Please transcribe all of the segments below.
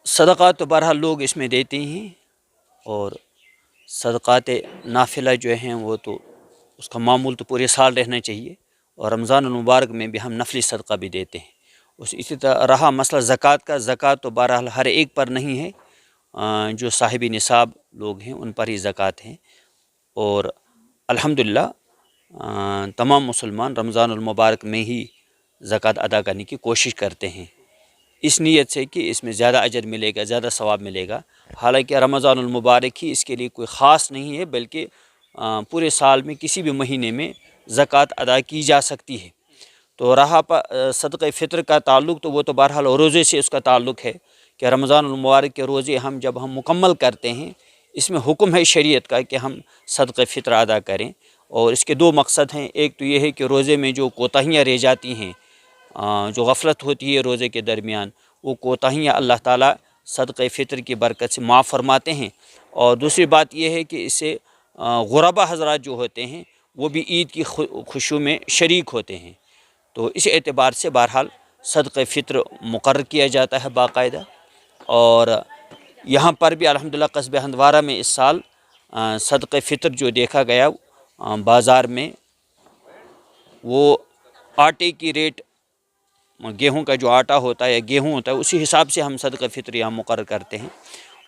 صدقات تو بہرحال لوگ اس میں دیتے ہی ہیں، اور صدقات نافلہ جو ہیں وہ تو اس کا معمول تو پورے سال رہنا چاہیے، اور رمضان المبارک میں بھی ہم نفلی صدقہ بھی دیتے ہیں۔ اسی طرح رہا مسئلہ زکوٰۃ کا، زکوٰۃ تو بہرحال ہر ایک پر نہیں ہے، جو صاحب نصاب لوگ ہیں ان پر ہی زکوٰۃ ہیں، اور الحمدللہ تمام مسلمان رمضان المبارک میں ہی زکوٰۃ ادا کرنے کی کوشش کرتے ہیں، اس نیت سے کہ اس میں زیادہ اجر ملے گا، زیادہ ثواب ملے گا۔ حالانکہ رمضان المبارک ہی اس کے لیے کوئی خاص نہیں ہے، بلکہ پورے سال میں کسی بھی مہینے میں زکوٰۃ ادا کی جا سکتی ہے۔ تو رہا صدقہ فطر کا تعلق، تو وہ تو بہرحال روزے سے اس کا تعلق ہے کہ رمضان المبارک کے روزے جب ہم مکمل کرتے ہیں، اس میں حکم ہے شریعت کا کہ ہم صدقہ فطر ادا کریں، اور اس کے دو مقصد ہیں۔ ایک تو یہ ہے کہ روزے میں جو کوتاہیاں رہ جاتی ہیں، جو غفلت ہوتی ہے روزے کے درمیان، وہ کوتاہیاں اللہ تعالیٰ صدقہ فطر کی برکت سے معاف فرماتے ہیں۔ اور دوسری بات یہ ہے کہ اس سے غربا حضرات جو ہوتے ہیں وہ بھی عید کی خوشیوں میں شریک ہوتے ہیں، تو اس اعتبار سے بہرحال صدقہ فطر مقرر کیا جاتا ہے باقاعدہ۔ اور یہاں پر بھی الحمدللہ قصبہ ہندوارہ میں اس سال صدقہ فطر جو دیکھا گیا بازار میں، وہ آٹے کی ریٹ، گیہوں کا جو آٹا ہوتا ہے یا گیہوں ہوتا ہے، اسی حساب سے ہم صدقہ فطر یہاں مقرر کرتے ہیں،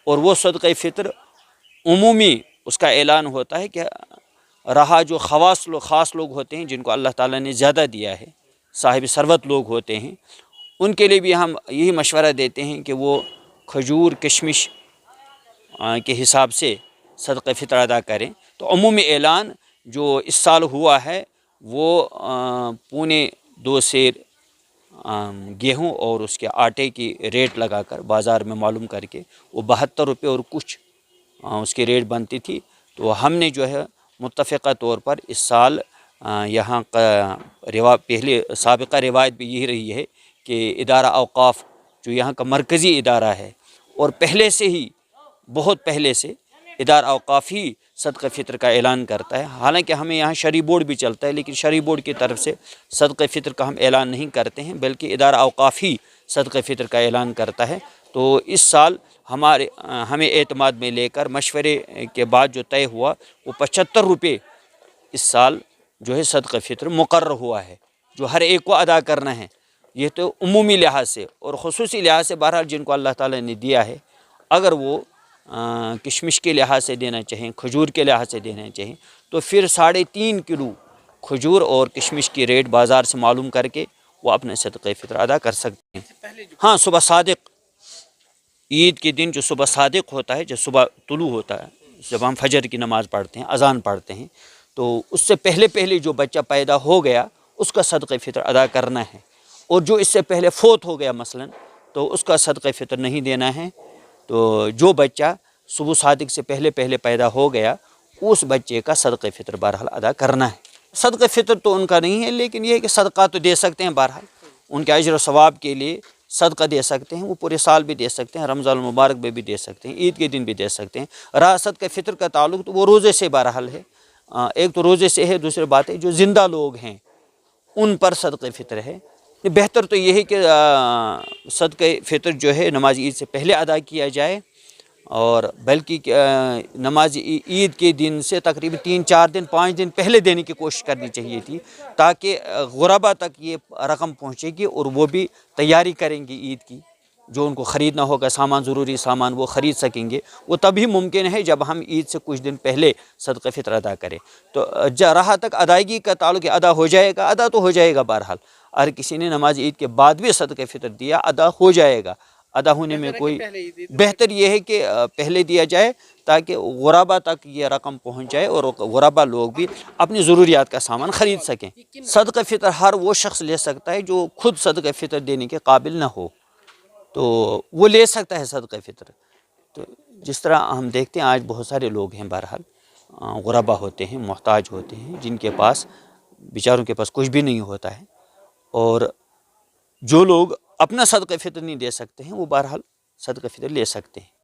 اور وہ صدقہ فطر عمومی اس کا اعلان ہوتا ہے کہ رہا جو خاص لوگ ہوتے ہیں جن کو اللہ تعالیٰ نے زیادہ دیا ہے، صاحب ثروت لوگ ہوتے ہیں، ان کے لیے بھی ہم یہی مشورہ دیتے ہیں کہ وہ کھجور کشمش کے حساب سے صدقہ فطر ادا کریں۔ تو عمومی اعلان جو اس سال ہوا ہے وہ 2.25 سیر گیہوں اور اس کے آٹے کی ریٹ لگا کر بازار میں معلوم کر کے، وہ 72 روپے اور کچھ اس کی ریٹ بنتی تھی، تو ہم نے جو ہے متفقہ طور پر اس سال یہاں پہلے سابقہ روایت بھی یہی رہی ہے کہ ادارہ اوقاف جو یہاں کا مرکزی ادارہ ہے، اور پہلے سے ہی بہت پہلے سے ادارہ اوقاف ہی صدقہ فطر کا اعلان کرتا ہے۔ حالانکہ ہمیں یہاں شرعی بورڈ بھی چلتا ہے، لیکن شرعی بورڈ کی طرف سے صدقہ فطر کا ہم اعلان نہیں کرتے ہیں، بلکہ ادارہ اوقاف ہی صدقہ فطر کا اعلان کرتا ہے۔ تو اس سال ہمیں اعتماد میں لے کر مشورے کے بعد جو طے ہوا، وہ 75 روپے اس سال جو ہے صدقہ فطر مقرر ہوا ہے، جو ہر ایک کو ادا کرنا ہے۔ یہ تو عمومی لحاظ سے، اور خصوصی لحاظ سے بہرحال جن کو اللہ تعالیٰ نے دیا ہے، اگر وہ کشمش کے لحاظ سے دینا چاہیں، کھجور کے لحاظ سے دینا چاہیں، تو پھر 3.5 کلو کھجور اور کشمش کی ریٹ بازار سے معلوم کر کے وہ اپنے صدقہ فطر ادا کر سکتے ہیں۔ ہاں، صبح صادق، عید کے دن جو صبح صادق ہوتا ہے، جب صبح طلوع ہوتا ہے، جب ہم فجر کی نماز پڑھتے ہیں، اذان پڑھتے ہیں، تو اس سے پہلے جو بچہ پیدا ہو گیا اس کا صدقہ فطر ادا کرنا ہے، اور جو اس سے پہلے فوت ہو گیا مثلا، تو اس کا صدقہ فطر نہیں دینا ہے۔ تو جو بچہ صبح صادق سے پہلے پیدا ہو گیا، اس بچے کا صدقہ فطر بہرحال ادا کرنا ہے۔ صدقہ فطر تو ان کا نہیں ہے، لیکن یہ ہے کہ صدقہ تو دے سکتے ہیں، بہرحال ان کے اجر و ثواب کے لیے صدقہ دے سکتے ہیں، وہ پورے سال بھی دے سکتے ہیں، رمضان المبارک میں بھی دے سکتے ہیں، عید کے دن بھی دے سکتے ہیں۔ رہا صدقہ فطر کا تعلق، تو وہ روزے سے بہرحال ہے، ایک تو روزے سے ہے، دوسری بات ہے جو زندہ لوگ ہیں ان پر صدقہ فطر ہے۔ بہتر تو یہ ہے کہ صدقہ فطر جو ہے نماز عید سے پہلے ادا کیا جائے، اور بلکہ نماز عید کے دن سے تقریباً 3-4 دن 5 دن پہلے دینے کی کوشش کرنی چاہیے تھی، تاکہ غربا تک یہ رقم پہنچے گی اور وہ بھی تیاری کریں گی عید کی، جو ان کو خریدنا ہوگا سامان، ضروری سامان، وہ خرید سکیں گے۔ وہ تبھی ممکن ہے جب ہم عید سے کچھ دن پہلے صدقہ فطر ادا کریں۔ تو رہا تک ادائیگی کا تعلق، ادا ہو جائے گا، ادا تو ہو جائے گا بہرحال، اگر کسی نے نماز عید کے بعد بھی صدقہ فطر دیا، ادا ہو جائے گا، ادا ہونے میں کوئی، بہتر یہ ہے کہ پہلے دیا جائے تاکہ غربا تک یہ رقم پہنچ جائے اور غربا لوگ بھی اپنی ضروریات کا سامان خرید سکیں۔ صدقہ فطر ہر وہ شخص لے سکتا ہے جو خود صدقہ فطر دینے کے قابل نہ ہو، تو وہ لے سکتا ہے صدقہ فطر۔ تو جس طرح ہم دیکھتے ہیں آج بہت سارے لوگ ہیں بہرحال غربا ہوتے ہیں، محتاج ہوتے ہیں، جن کے پاس بیچاروں کے پاس کچھ بھی نہیں ہوتا ہے، اور جو لوگ اپنا صدقہ فطر نہیں دے سکتے ہیں وہ بہرحال صدقہ فطر لے سکتے ہیں۔